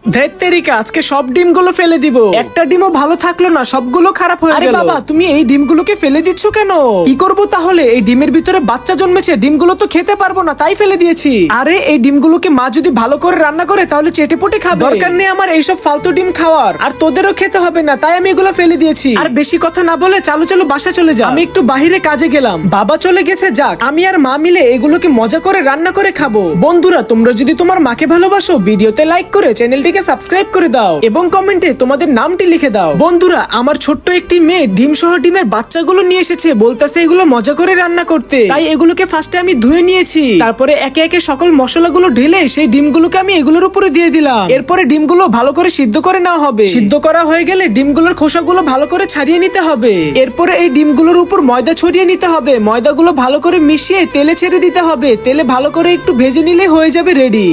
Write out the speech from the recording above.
ধেত্তেরিকা, আজকে সব ডিমগুলো ফেলে দিব। একটা ডিমও ভালো থাকলো না, সবগুলো খারাপ হয়ে গেল। আরে বাবা, তুমি এই ডিমগুলোকে ফেলে দিচ্ছ কেন? কি করব তাহলে? এই ডিমের ভিতরে বাচ্চা জন্মেছে, ডিমগুলো তো খেতে পারবো না, তাই ফেলে দিয়েছি। আরে এই ডিমগুলোকে মা যদি ভালো করে রান্না করে তাহলে চেটেপুটে খাবে। দরকার নেই আমার এইসব ফালতু ডিম খাওয়ার, আর তোদেরও খেতে হবে না, তাই আমি এগুলো ফেলে দিয়েছি। আর বেশি কথা না বলে চালু চালু বাসা চলে যা। আমি একটু বাহিরে কাজে গেলাম, বাবা চলে গেছে, যাক আমি আর মা মিলে এগুলোকে মজা করে রান্না করে খাবো। বন্ধুরা, তোমরা যদি তোমার মাকে ভালোবাসো ভিডিওতে লাইক করে চ্যানেলটিকে সাবস্ক্রাইব করে দাও এবং কমেন্টে তোমাদের নামটি লিখে দাও। বন্ধুরা, আমার ছোট্ট একটি মেয়ে ডিম সহ ডিমের বাচ্চাগুলো নিয়ে এসেছে, বলতেছে এগুলো মজা করে রান্না করতে। তাই এগুলোকে ফার্স্টে আমি ধুয়ে নিয়েছি, তারপরে একে একে সকল মশলাগুলো ঢেলে সেই ডিমগুলোকে আমি এগুলোর উপরে দিয়ে দিলাম। এরপরে ডিমগুলো ভালো করে সিদ্ধ করে নেওয়া হবে। সিদ্ধ করা হয়ে গেলে ডিমগুলোর খোসাগুলো ভালো করে ছাড়িয়ে নিতে হবে। এরপরে এই ডিমগুলোর উপর ময়দা ছড়িয়ে নিতে হবে। ময়দাগুলো ভালো করে মিশিয়ে তেলে ছেড়ে দিতে হবে। তেলে ভালো করে একটু ভেজে নিলে হয়ে যাবে রেডি।